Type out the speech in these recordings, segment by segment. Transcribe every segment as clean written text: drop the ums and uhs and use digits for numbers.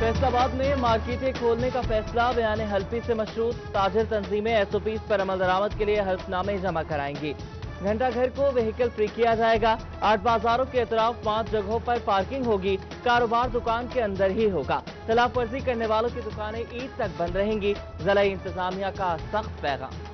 फैसलाबाद में मार्केटें खोलने का फैसला बयान हल्फी से मशरूत। ताजिर तंजीमें एसओपीज पर अमल दरामद के लिए हल्फनामे जमा कराएंगी। घंटा घर को व्हीकल फ्री किया जाएगा। 8 बाजारों के अतराफ 5 जगहों पर पार्किंग होगी। कारोबार दुकान के अंदर ही होगा। खिलाफ वर्जी करने वालों की दुकानें ईद तक बंद रहेंगी। जिला इंतजामिया का सख्त पैगाम।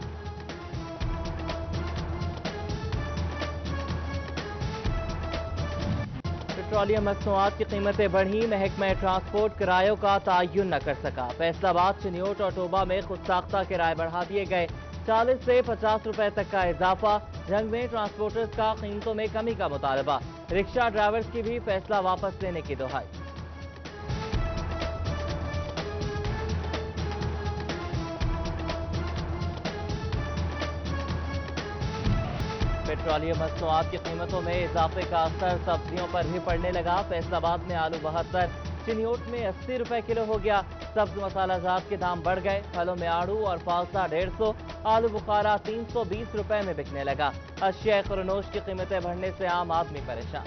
पेट्रोलियम मसनूआत की कीमतें बढ़ी। महकमा ट्रांसपोर्ट किरायों का तयन न कर सका। फैसलाबाद, चिन्योट और टोबा में खुद साख्ता किराए बढ़ा दिए गए। 40 से 50 रुपए तक का इजाफा। जंग में ट्रांसपोर्टर्स का कीमतों में कमी का मुतालबा। रिक्शा ड्राइवर्स की भी फैसला वापस लेने की दुहाई। पेट्रोलियम मसनूआत की कीमतों में इजाफे का असर सब्जियों पर भी पड़ने लगा। फैसलाबाद में आलू 72, चिन्योट में 80 रुपए किलो हो गया। सब्ज मसाला जात के दाम बढ़ गए। फलों में आड़ू और फालसा 150, आलू बुखारा 320 रुपए में बिकने लगा। अशिया खुरनोश की कीमतें बढ़ने से आम आदमी परेशान।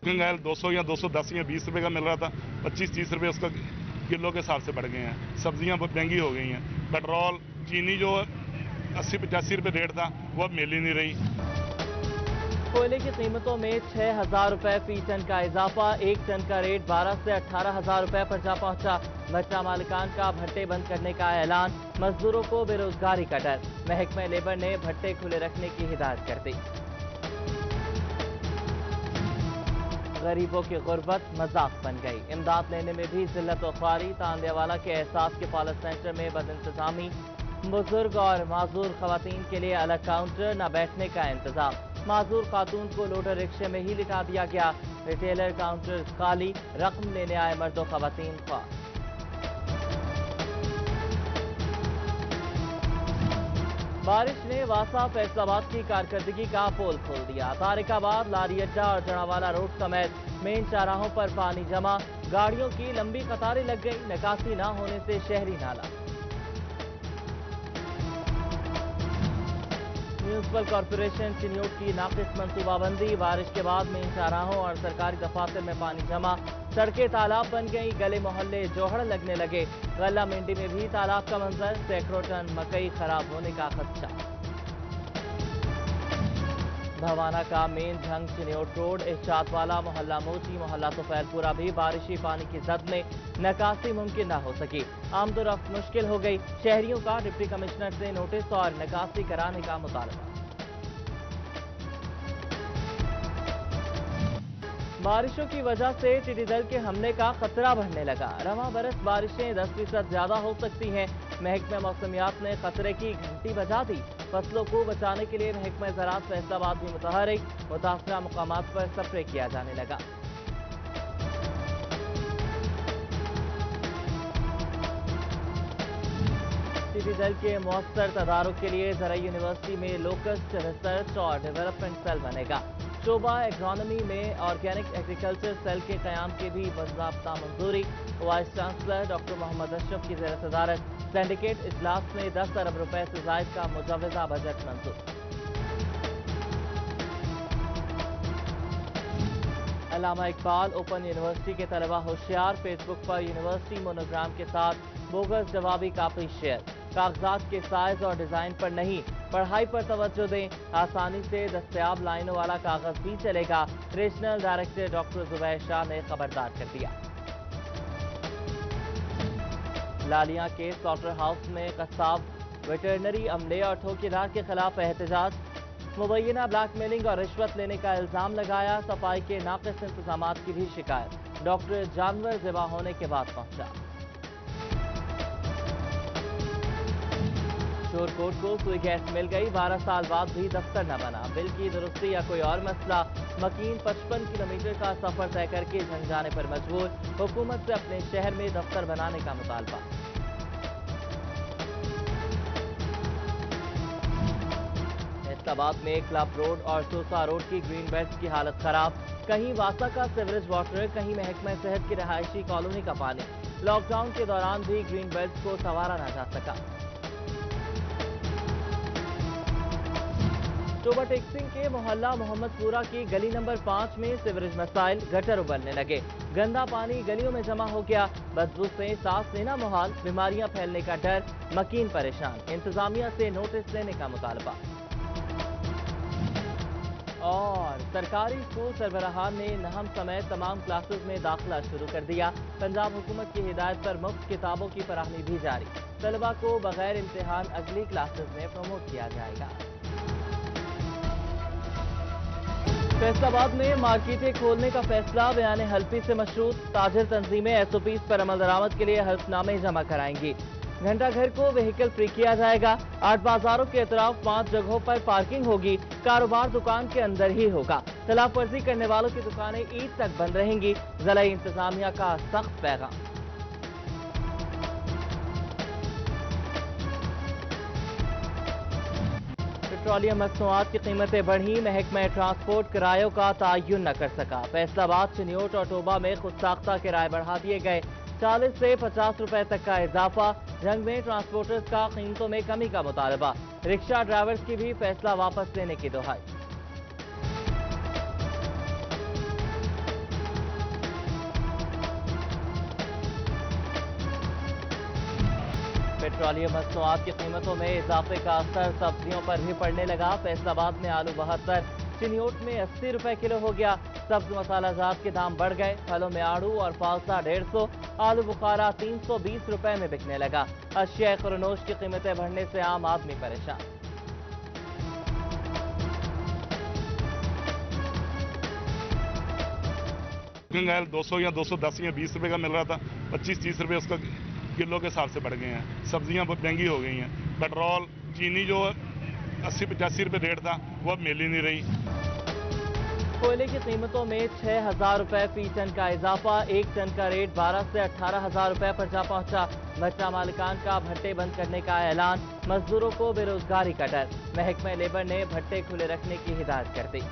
गंगायल 200 या 210 या 20 रुपए का मिल रहा था, 25-30 रुपए उसका किलो के हिसाब से बढ़ गए हैं। सब्जियां बहुत महंगी हो गई हैं। पेट्रोल, चीनी जो 80-85 रुपए रेट था वो अब मिल ही नहीं रही। कोयले की कीमतों में 6,000 रुपए फी टन का इजाफा। 1 टन का रेट 12 से 18,000 रुपए पर जा पहुंचा। भट्टा मालिकान का भट्टे बंद करने का ऐलान। मजदूरों को बेरोजगारी का डर। महकमा लेबर ने भट्टे खुले रखने की हिदायत कर दी। गरीबों की गुर्बत मजाक बन गई। इमदाद लेने में भी जिल्लत और ख्वारी। तांदियावाला के एहसास के पालस सेंटर में बदइंतजामी। बुजुर्ग और माजूर खवातीन के लिए अलग काउंटर, न बैठने का इंतजाम। माजूर खातून को लोडर रिक्शे में ही लिटा दिया गया। रिटेलर काउंटर खाली। रकम लेने आए मर्दों खवातीन ख्वार। बारिश ने वासा फैसलाबाद की कारकर्दगी का पोल खोल दिया। तारिकाबाद, लारी अड्डा और जड़ावाला रोड समेत मेन चौराहों पर पानी जमा। गाड़ियों की लंबी कतारें लग गई। निकासी न होने से शहरी नाला। म्यूनिसिपल कॉरपोरेशन चिन्योट की नाकिस मंसूबाबंदी। बारिश के बाद मेन चौराहों और सरकारी दफातर में पानी जमा। सड़कें तालाब बन गई। गले मोहल्ले जोहड़ लगने लगे। गल्ला मंडी में भी तालाब का मंजर। सैकड़ों टन मकई खराब होने का खदशा। भवाना का मेन झंग चिन्योट रोड, इशातवाला, मोहल्ला मोची, मोहल्ला सुफैलपुरा भी बारिशी पानी की जद में निकासी मुमकिन न हो सकी। आमदोरफ्त मुश्किल हो गई। शहरियों का डिप्टी कमिश्नर से नोटिस और निकासी कराने का मुतालबा। बारिशों की वजह से टिड्डी दल के हमले का खतरा बढ़ने लगा। रवा बरस बारिशें 10% ज्यादा हो सकती हैं। महकमा मौसमियात ने खतरे की घंटी बजा दी। फसलों को बचाने के लिए महकमा ज़राअत फैसलाबाद भी मुतहरिक। मुतासरा मुकामात पर स्प्रे किया जाने लगा। टिड्डी दल के मौसर तदारुक के लिए ज़राई यूनिवर्सिटी में लोकस्ट रिसर्च और डेवलपमेंट सेल बनेगा। शोबा एग्रोनॉमी में ऑर्गेनिक एग्रीकल्चर सेल के क़याम की भी बाज़ाब्ता मंजूरी। Vice chancellor doctor Mohammad Ashraf की ज़ेर सदारत सिंडिकेट इजलास में 10 अरब रुपए से ज़ायद का मुजव्वज़ा बजट मंजूर। अल्लामा इकबाल ओपन यूनिवर्सिटी के तलबा होशियार। फेसबुक पर यूनिवर्सिटी मोनोग्राम के साथ बोगस जवाबी कापी शेयर। कागजात के साइज और डिजाइन पर नहीं, पढ़ाई पर तवज्जो दें। आसानी से दस्तयाब लाइनों वाला कागज भी चलेगा। Regional director doctor Zubair Shah ने खबरदार कर दिया। लालिया के स्लॉटर हाउस में कसाब, वेटरनरी अमले और ठेकेदार के खिलाफ एहतजाज। मुबैना ब्लैकमेलिंग और रिश्वत लेने का इल्जाम लगाया। सफाई के नाकिस इंतजामात की भी शिकायत। डॉक्टर जानवर ज़िबा होने के बाद पहुंचा। शोरकोट को सुई गैस मिल गई। 12 साल बाद भी दफ्तर न बना। बिल की दुरुस्ती या कोई और मसला। मकीन 55 किलोमीटर का सफर तय करके झंग जाने पर मजबूर। हुकूमत से अपने शहर में दफ्तर बनाने का मुतालबा। फैसलाबाद में क्लब रोड और सोसा रोड की ग्रीन बेल्ट की हालत खराब। कहीं वासा का सीवरेज वाटर, कहीं महकमा सेहत की रहायशी कॉलोनी का पानी। लॉकडाउन के दौरान भी ग्रीन बेल्ट को संवारा न जा सका। शोभा टेक्सिंग के मोहल्ला मोहम्मदपुरा की गली नंबर 5 में सीवरेज मसाइल, गटर उबलने लगे। गंदा पानी गलियों में जमा हो गया। बदबू से सांस लेना मुहाल, बीमारियां फैलने का डर, मकीन परेशान। इंतजामिया से नोटिस लेने का मुतालबा। और सरकारी स्कूल सरबराहान ने नहम समेत तमाम क्लासेस में दाखिला शुरू कर दिया। पंजाब हुकूमत की हिदायत पर मुफ्त किताबों की फराहमी भी जारी। तलबा को बगैर इम्तिहान अगली क्लासेस में प्रमोट किया जाएगा। फैसलाबाद में मार्केटें खोलने का फैसला बयान हल्फी से मशरूत। ताजिर तंजीमें SOPs पर अमल दरामद के लिए हल्फनामे जमा कराएंगी। घंटा घर को व्हीकल फ्री किया जाएगा। 8 बाजारों के अतराफ 5 जगहों पर पार्किंग होगी। कारोबार दुकान के अंदर ही होगा। खिलाफ वर्जी करने वालों की दुकानें ईद तक बंद रहेंगी। जिला इंतजामिया का सख्त पैगाम। पेट्रोलियम मसनूआत की कीमतें बढ़ी। महकमा ट्रांसपोर्ट किरायों का तयन न कर सका। फैसलाबाद, चिन्योट और टोबा में खुद साख्ता किराए बढ़ा दिए गए। 40 से 50 रुपए तक का इजाफा। जंग में ट्रांसपोर्टर्स का कीमतों में कमी का मुतालबा। रिक्शा ड्राइवर्स की भी फैसला वापस लेने की दुहाई। पेट्रोलियम मसनूआत की कीमतों में इजाफे का असर सब्जियों पर भी पड़ने लगा। फैसलाबाद में आलू 72, चिन्योट में 80 रुपए किलो हो गया। सब्ज मसाला जात के दाम बढ़ गए। फलों में आड़ू और फालसा 150, आलू बुखारा 320 रुपए में बिकने लगा। अशिया खुरनोश की कीमतें बढ़ने से आम आदमी परेशान। कुकिंग ऑयल 200 या 210 या 20 रुपए का मिल रहा था, 25-30 रुपए उसका किलो के हिसाब से बढ़ गए हैं। सब्जियां बहुत महंगी हो गई हैं। पेट्रोल, चीनी जो 80-85 रुपए रेट था वो अब मिल ही नहीं रही। कोयले की कीमतों में 6,000 रुपए फी टन का इजाफा। 1 टन का रेट 12 से 18,000 रुपए पर जा पहुंचा। भट्टा मालिकान का भट्टे बंद करने का ऐलान। मजदूरों को बेरोजगारी का डर। महकमा लेबर ने भट्टे खुले रखने की हिदायत कर दी।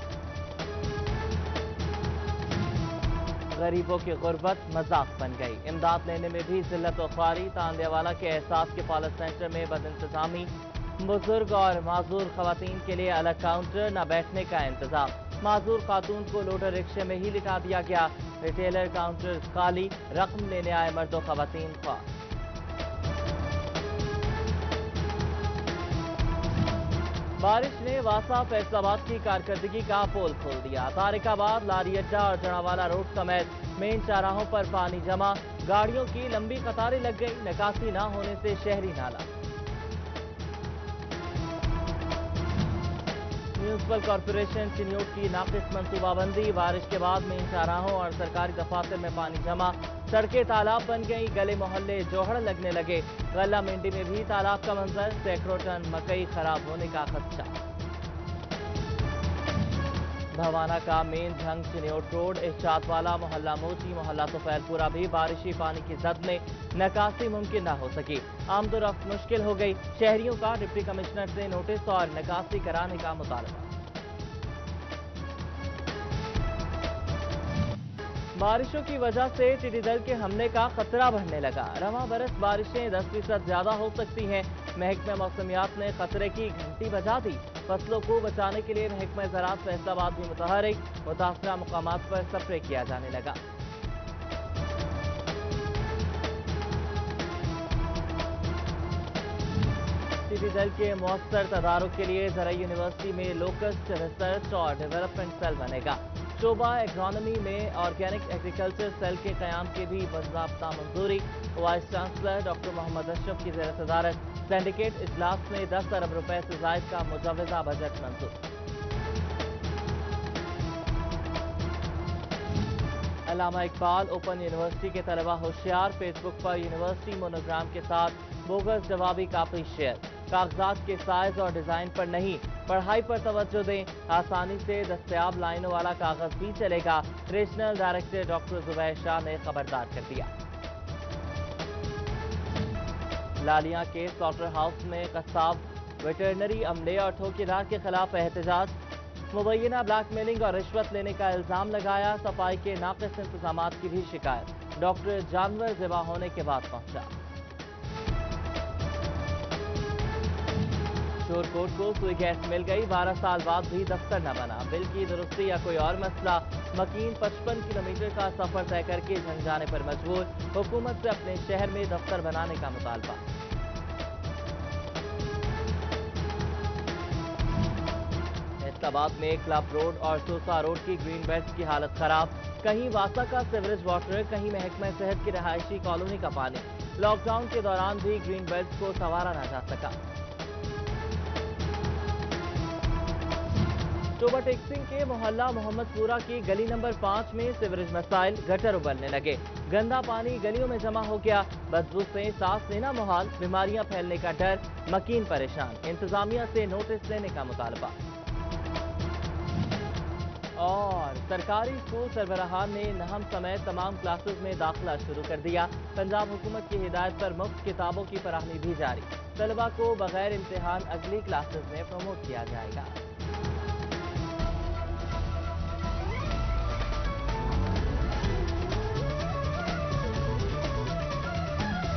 गरीबों की गुर्बत मजाक बन गई। इमदाद लेने में भी जिल्लत और ख्वारी। तांदियावाला के एहसास के पालस सेंटर में बदइंतजामी। बुजुर्ग और माजूर खवातीन के लिए अलग काउंटर, न बैठने का इंतजाम। माजूर खातून को लोडर रिक्शे में ही लिटा दिया गया। रिटेलर काउंटर खाली। रकम लेने आए मर्दों खवातीन ख्वार। बारिश ने वासा फैसलाबाद की कारकर्दगी का पोल खोल दिया। तारिकाबाद, लारी अड्डा और जड़ावाला रोड समेत मेन चौराहों पर पानी जमा। गाड़ियों की लंबी कतारें लग गई। निकासी न होने से शहरी नाला। म्यूनिसिपल कॉर्पोरेशन चिन्योट की नाकिस मंसूबाबंदी। बारिश के बाद मेन चौराहों और सरकारी दफातर में पानी जमा। सड़कें तालाब बन गई। गले मोहल्ले जोहड़ लगने लगे। गल्ला मंडी में भी तालाब का मंजर। सैकड़ों टन मकई खराब होने का खदशा। भवाना का मेन झंग चिन्योट रोड, इस्चातवाला, मोहल्ला मोची, मोहल्ला सुफैलपुरा भी बारिशी पानी की जद में निकासी मुमकिन न हो सकी। आमदोरफ्त मुश्किल हो गई। शहरियों का डिप्टी कमिश्नर से नोटिस और निकासी कराने का मुतालबा। बारिशों की वजह से टिड्डी दल के हमले का खतरा बढ़ने लगा। रवां बरस बारिशें 10% ज्यादा हो सकती हैं। महकमा मौसमियात ने खतरे की घंटी बजा दी। फसलों को बचाने के लिए महकमा ज़राअत फैसलाबाद भी मुतहरिक। मुतासरा मुकामात पर स्प्रे किया जाने लगा। टिड्डी दल के मौसर तदारुक के लिए ज़रा यूनिवर्सिटी में लोकस्ट रिसर्च और डेवलपमेंट सेल बनेगा। शोबा एग्रोनॉमी में ऑर्गेनिक एग्रीकल्चर सेल के क़याम की भी बाज़ाब्ता मंजूरी। Vice chancellor doctor Mohammad Ashraf की ज़ेर सदारत सिंडिकेट इजलास में 10 अरब रुपए से ज़ायद का मुजव्वज़ा बजट मंजूर। अल्लामा इकबाल ओपन यूनिवर्सिटी के तलबा होशियार। फेसबुक पर यूनिवर्सिटी मोनोग्राम के साथ बोगस जवाबी कापी शेयर। कागजात के साइज और डिजाइन पर नहीं, पढ़ाई पर तवज्जो दें। आसानी से दस्तयाब लाइनों वाला कागज भी चलेगा। Regional director doctor Zubair Shah ने खबरदार कर दिया। लालिया के स्लॉटर हाउस में कसाब, वेटरनरी अमले और ठेकेदार के खिलाफ एहतजाज। मुबैना ब्लैकमेलिंग और रिश्वत लेने का इल्जाम लगाया। सफाई के नाकिस इंतजामात की भी शिकायत। डॉक्टर जानवर ज़िबा होने के बाद पहुंचा। शोर कोर्ट को सुई गैस मिल गई, 12 साल बाद भी दफ्तर न बना। बिल की दुरुस्ती या कोई और मसला, मकीन 55 किलोमीटर का सफर तय करके झंझाने पर मजबूर, हुकूमत से अपने शहर में दफ्तर बनाने का मुतालबा। फैसलाबाद में क्लब रोड और सोसा रोड की ग्रीन बेल्ट की हालत खराब, कहीं वासा का सीवरेज वाटर, कहीं महकमा सेहत की रहायशी कॉलोनी का पानी। लॉकडाउन के दौरान भी ग्रीन बेल्ट को संवारा न जा सका। टोबा टेक सिंह के मोहल्ला मोहम्मदपुरा की गली नंबर 5 में सीवरेज मसाइल, गटर उबलने लगे, गंदा पानी गलियों में जमा हो गया, बदबू से सांस लेना मुहाल, बीमारियां फैलने का डर, मकीन परेशान, इंतजामिया से नोटिस लेने का मुतालबा। और सरकारी स्कूल सरबराहान ने नहम समेत तमाम क्लासेस में दाखिला शुरू कर दिया। पंजाब हुकूमत की हिदायत पर मुफ्त किताबों की फराहमी भी जारी, तलबा को बगैर इम्तिहान अगली क्लासेस में प्रमोट किया जाएगा।